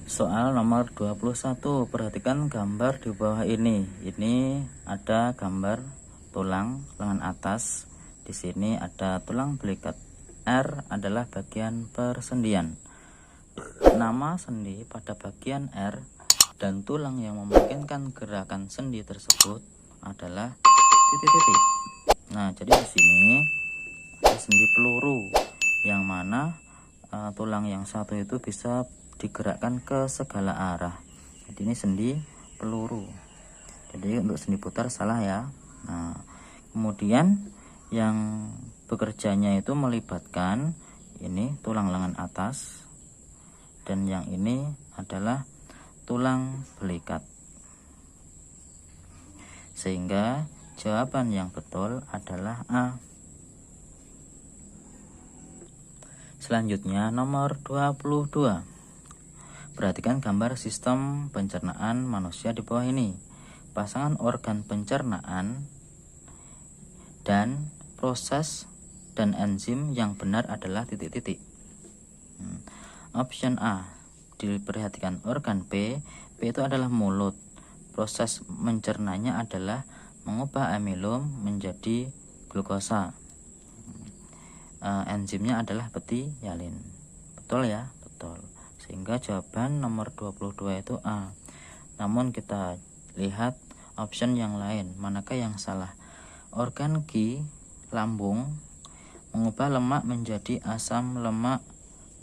Soal nomor 21, perhatikan gambar di bawah ini. Ini ada gambar tulang lengan atas. Di sini ada tulang belikat. R adalah bagian persendian. Nama sendi pada bagian R dan tulang yang memungkinkan gerakan sendi tersebut adalah titik-titik. Nah, jadi di sini ada sendi peluru yang mana tulang yang satu itu bisa digerakkan ke segala arah. Jadi ini sendi peluru. Jadi untuk sendi putar salah ya. Nah, kemudian yang bekerjanya itu melibatkan ini tulang lengan atas dan yang ini adalah tulang belikat. Sehingga jawaban yang betul adalah A. Selanjutnya nomor 22. Perhatikan gambar sistem pencernaan manusia di bawah ini. Pasangan organ pencernaan dan proses dan enzim yang benar adalah titik-titik. Option A, diperhatikan organ P. P itu adalah mulut. Proses mencernanya adalah mengubah amilum menjadi glukosa. Enzimnya adalah betialin. Betul ya? Betul. Sehingga jawaban nomor 22 itu A. Namun kita lihat option yang lain, manakah yang salah? Organ Q, lambung, mengubah lemak menjadi asam lemak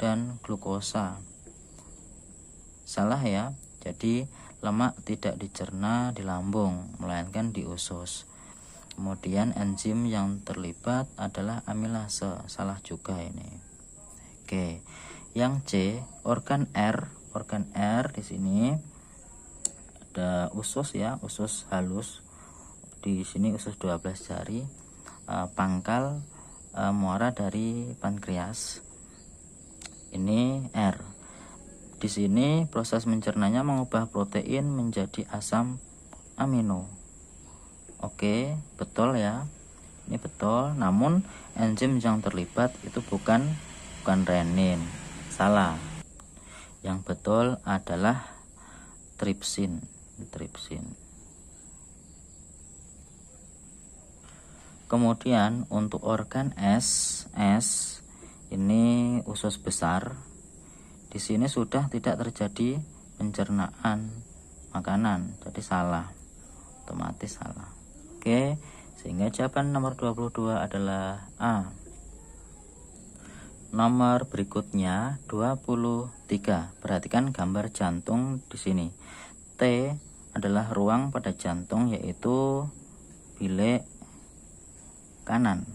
dan glukosa. Salah ya. Jadi lemak tidak dicerna di lambung, melainkan di usus. Kemudian enzim yang terlibat adalah amilase. Salah juga ini. Oke. Yang C, organ R. Organ R di sini ada usus ya, usus halus. Di sini usus 12 jari, pangkal muara dari pankreas. Ini R. Di sini proses mencernanya mengubah protein menjadi asam amino. Oke, betul ya. Ini betul, namun enzim yang terlibat itu bukan renin. Salah. Yang betul adalah tripsin. Kemudian untuk organ S ini usus besar. Di sini sudah tidak terjadi pencernaan makanan, jadi salah. Otomatis salah. Oke, sehingga jawaban nomor 22 adalah A. Nomor berikutnya 23. Perhatikan gambar jantung di sini. T adalah ruang pada jantung, yaitu bilik kanan.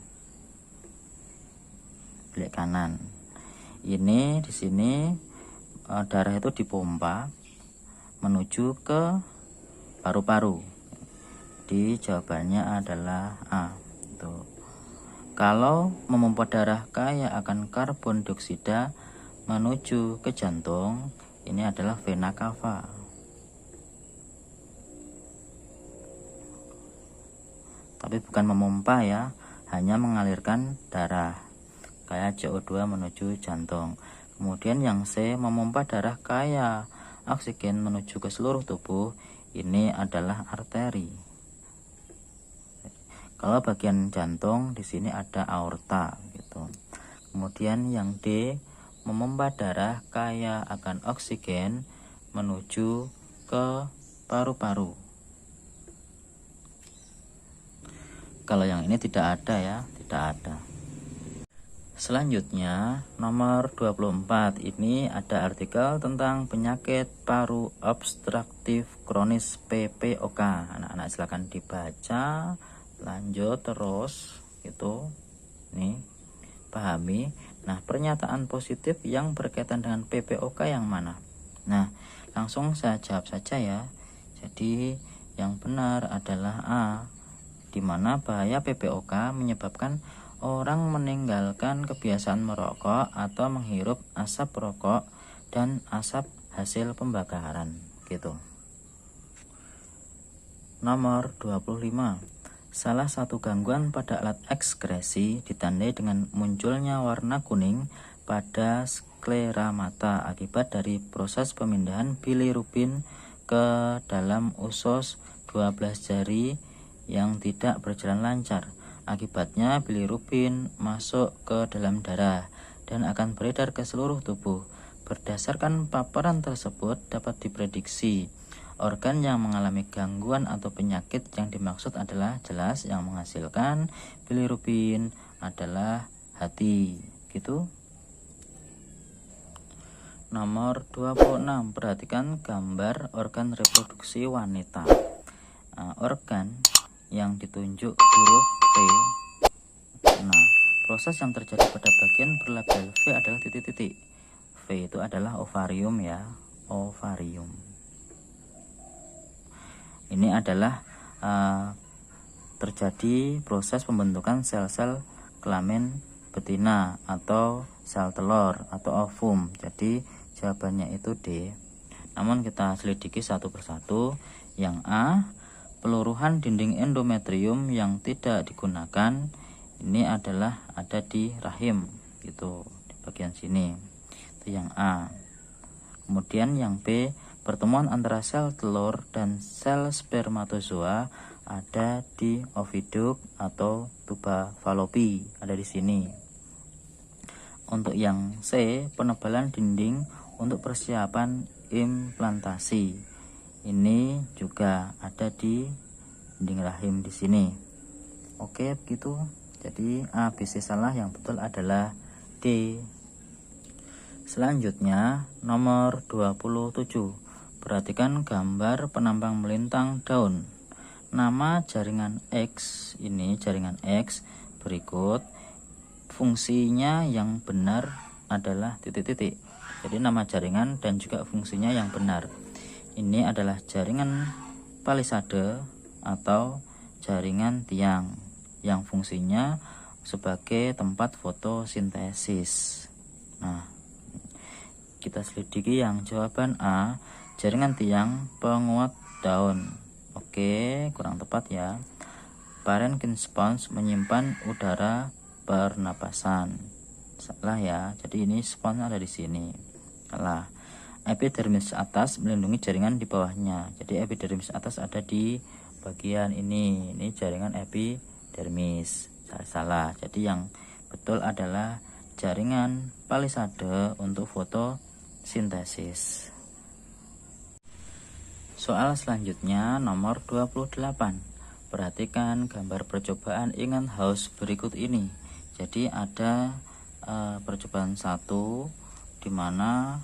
Bilik kanan. Ini di sini darah itu dipompa menuju ke paru-paru. Di jawabannya adalah A. Tuh. Kalau memompa darah kaya akan karbon dioksida menuju ke jantung, ini adalah vena cava. Tapi bukan memompa ya, hanya mengalirkan darah kaya CO2 menuju jantung. Kemudian yang C, memompa darah kaya oksigen menuju ke seluruh tubuh, ini adalah arteri. Kalau bagian jantung di sini ada aorta gitu. Kemudian yang D, memompa darah kaya akan oksigen menuju ke paru-paru. Kalau yang ini tidak ada ya, tidak ada. Selanjutnya nomor 24, ini ada artikel tentang penyakit paru obstruktif kronis PPOK. Anak-anak silakan dibaca. Lanjut terus gitu. Nih, pahami. Nah, pernyataan positif yang berkaitan dengan PPOK yang mana? Nah, langsung saya jawab saja ya. Jadi yang benar adalah A, di mana bahaya PPOK menyebabkan orang meninggalkan kebiasaan merokok atau menghirup asap rokok dan asap hasil pembakaran gitu. Nomor 25. Salah satu gangguan pada alat ekskresi ditandai dengan munculnya warna kuning pada sklera mata akibat dari proses pemindahan bilirubin ke dalam usus 12 jari yang tidak berjalan lancar. Akibatnya bilirubin masuk ke dalam darah dan akan beredar ke seluruh tubuh. Berdasarkan paparan tersebut dapat diprediksi organ yang mengalami gangguan atau penyakit yang dimaksud adalah jelas yang menghasilkan bilirubin adalah hati. Gitu. Nomor 26, perhatikan gambar organ reproduksi wanita. Organ yang ditunjuk huruf V. Nah, proses yang terjadi pada bagian berlabel V adalah titik-titik. V itu adalah ovarium ya, ovarium. Ini adalah terjadi proses pembentukan sel-sel kelamin betina atau sel telur atau ovum. Jadi jawabannya itu D. Namun kita selidiki satu persatu. Yang A, peluruhan dinding endometrium yang tidak digunakan ini adalah ada di rahim, gitu, di bagian sini. Itu yang A. Kemudian yang B, pertemuan antara sel telur dan sel spermatozoa ada di oviduk atau tuba Fallopi, ada di sini. Untuk yang C, penebalan dinding untuk persiapan implantasi. Ini juga ada di dinding rahim di sini. Oke, begitu. Jadi A, B, C salah, yang betul adalah D. Selanjutnya nomor 27. Perhatikan gambar penampang melintang daun. Nama jaringan X, ini jaringan X berikut. Fungsinya yang benar adalah titik-titik. Jadi nama jaringan dan juga fungsinya yang benar. Ini adalah jaringan palisade atau jaringan tiang yang fungsinya sebagai tempat fotosintesis. Nah, kita selidiki yang jawaban A, jaringan tiang penguat daun. Oke, kurang tepat ya. Parenchyma spons menyimpan udara pernapasan. Salah ya. Jadi ini spons ada di sini. Salah. Epidermis atas melindungi jaringan di bawahnya. Jadi epidermis atas ada di bagian ini. Ini jaringan epidermis. Salah. Jadi yang betul adalah jaringan palisade untuk fotosintesis. Soal selanjutnya nomor 28. Perhatikan gambar percobaan Ingenhousz berikut ini. Jadi ada percobaan 1 di mana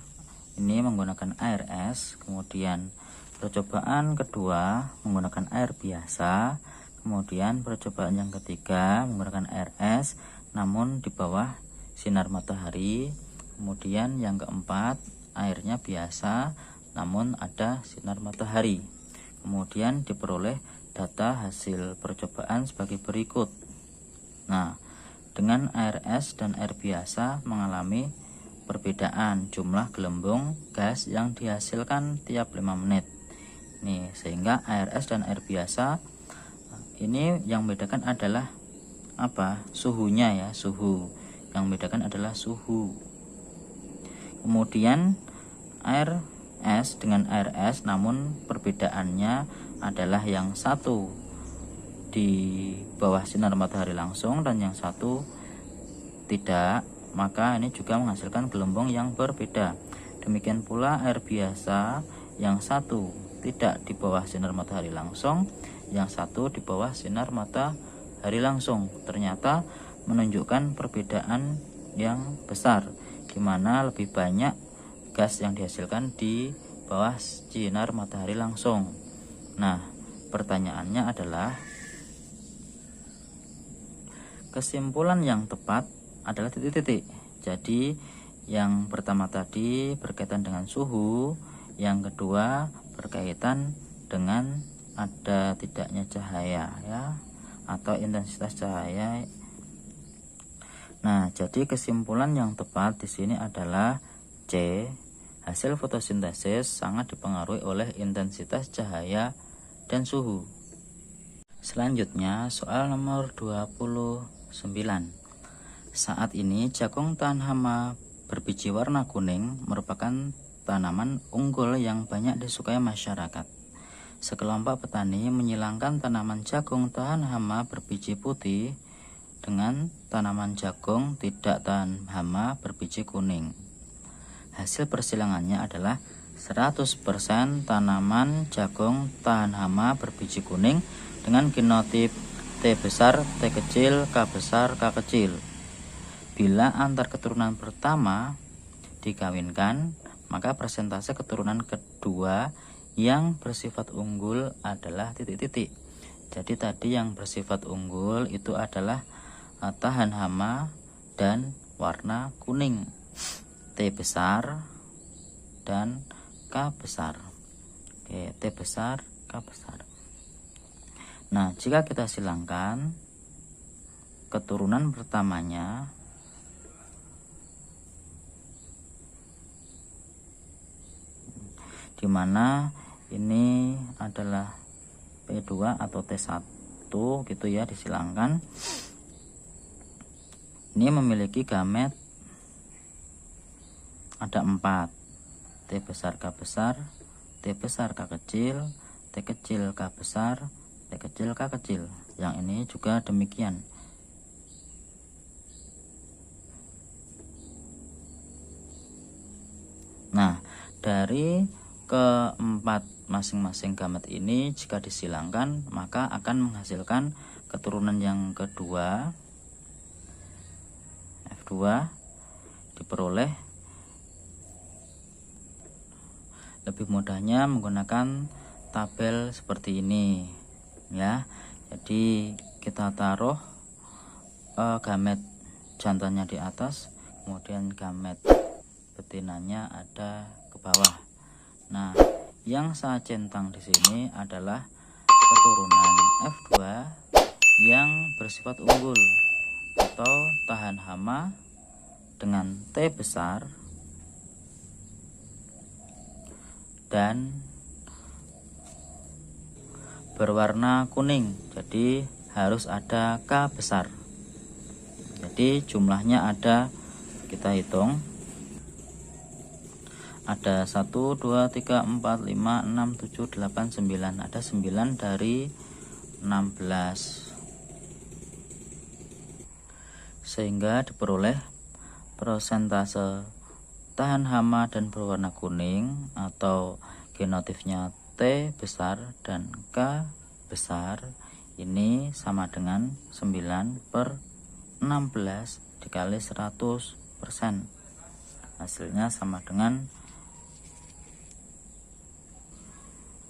ini menggunakan air es, kemudian percobaan kedua menggunakan air biasa, kemudian percobaan yang ketiga menggunakan air es namun di bawah sinar matahari, kemudian yang keempat airnya biasa namun ada sinar matahari. Kemudian diperoleh data hasil percobaan sebagai berikut. Nah, dengan air es dan air biasa mengalami perbedaan jumlah gelembung gas yang dihasilkan tiap 5 menit. Nih, sehingga air es dan air biasa ini yang membedakan adalah apa? Suhunya ya, suhu. Yang membedakan adalah suhu. Kemudian air es dengan air es, namun perbedaannya adalah yang satu di bawah sinar matahari langsung dan yang satu tidak, maka ini juga menghasilkan gelembung yang berbeda. Demikian pula air biasa, yang satu tidak di bawah sinar matahari langsung, yang satu di bawah sinar matahari langsung. Ternyata menunjukkan perbedaan yang besar, di mana lebih banyak gas yang dihasilkan di bawah sinar matahari langsung. Nah, pertanyaannya adalah kesimpulan yang tepat adalah titik-titik. Jadi yang pertama tadi berkaitan dengan suhu, yang kedua berkaitan dengan ada tidaknya cahaya ya, atau intensitas cahaya. Nah, jadi kesimpulan yang tepat di sini adalah C. Hasil fotosintesis sangat dipengaruhi oleh intensitas cahaya dan suhu. Selanjutnya soal nomor 29. Saat ini jagung tahan hama berbiji warna kuning merupakan tanaman unggul yang banyak disukai masyarakat. Sekelompok petani menyilangkan tanaman jagung tahan hama berbiji putih dengan tanaman jagung tidak tahan hama berbiji kuning. Hasil persilangannya adalah 100% tanaman jagung tahan hama berbiji kuning dengan genotip T besar, T kecil, K besar, K kecil. Bila antar keturunan pertama dikawinkan, maka persentase keturunan kedua yang bersifat unggul adalah titik-titik. Jadi tadi yang bersifat unggul itu adalah tahan hama dan warna kuning, T besar dan K besar. Oke, T besar, K besar. Nah, jika kita silangkan keturunan pertamanya, di mana ini adalah P2 atau T1 gitu ya, disilangkan. Ini memiliki gamet ada 4, T besar, K besar, T besar, K kecil, T kecil, K besar, T kecil, K kecil. Yang ini juga demikian. Nah, dari keempat masing-masing gamet ini jika disilangkan maka akan menghasilkan keturunan yang kedua, F2, diperoleh. Lebih mudahnya menggunakan tabel seperti ini ya. Jadi kita taruh gamet jantannya di atas, kemudian gamet betinanya ada ke bawah. Nah, yang saya centang di sini adalah keturunan F2 yang bersifat unggul atau tahan hama dengan T besar dan berwarna kuning. Jadi harus ada K besar. Jadi jumlahnya ada, kita hitung. Ada 1, 2, 3, 4, 5, 6, 7, 8, 9. Ada 9 dari 16. Sehingga diperoleh persentase tahan hama dan berwarna kuning atau genotipnya T besar dan K besar ini sama dengan 9/16 dikali 100%. Hasilnya sama dengan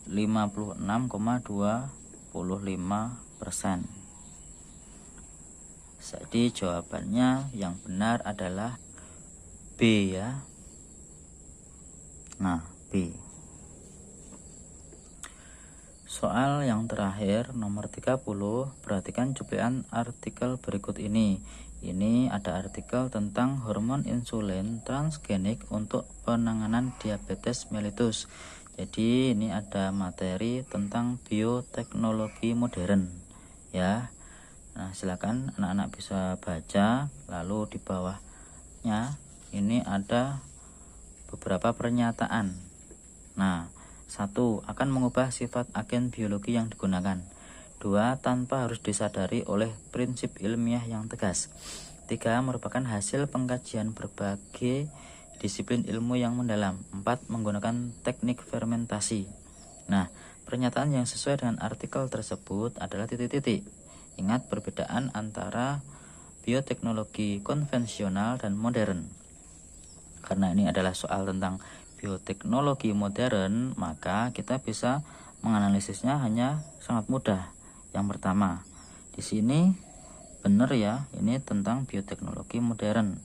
56,25%. Jadi jawabannya yang benar adalah B ya. Nah, B. Soal yang terakhir nomor 30, perhatikan cuplikan artikel berikut ini. Ini ada artikel tentang hormon insulin transgenik untuk penanganan diabetes mellitus. Jadi ini ada materi tentang bioteknologi modern ya. Nah, silakan anak-anak bisa baca. Lalu di bawahnya ini ada beberapa pernyataan. Nah, 1. Akan mengubah sifat agen biologi yang digunakan. 2. Tanpa harus disadari oleh prinsip ilmiah yang tegas. 3. Merupakan hasil pengkajian berbagai disiplin ilmu yang mendalam. 4. Menggunakan teknik fermentasi. Nah, pernyataan yang sesuai dengan artikel tersebut adalah titik-titik. Ingat perbedaan antara bioteknologi konvensional dan modern. Karena ini adalah soal tentang bioteknologi modern, maka kita bisa menganalisisnya hanya sangat mudah. Yang pertama, di sini benar ya, ini tentang bioteknologi modern.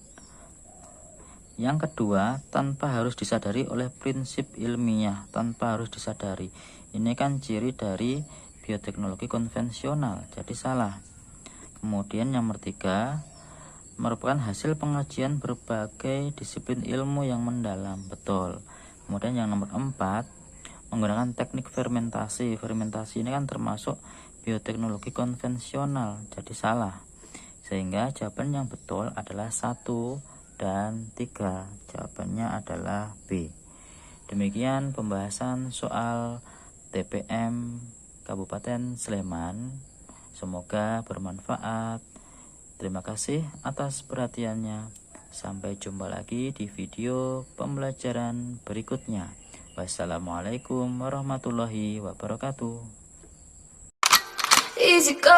Yang kedua, tanpa harus disadari oleh prinsip ilmiah, tanpa harus disadari. Ini kan ciri dari bioteknologi konvensional, jadi salah. Kemudian yang ketiga, merupakan hasil pengajian berbagai disiplin ilmu yang mendalam, betul. Kemudian yang nomor 4, menggunakan teknik fermentasi. Fermentasi ini kan termasuk bioteknologi konvensional, jadi salah. Sehingga jawaban yang betul adalah 1 dan 3. Jawabannya adalah B. Demikian pembahasan soal TPM Kabupaten Sleman. Semoga bermanfaat. Terima kasih atas perhatiannya. Sampai jumpa lagi di video pembelajaran berikutnya. Wassalamualaikum warahmatullahi wabarakatuh. Easy go.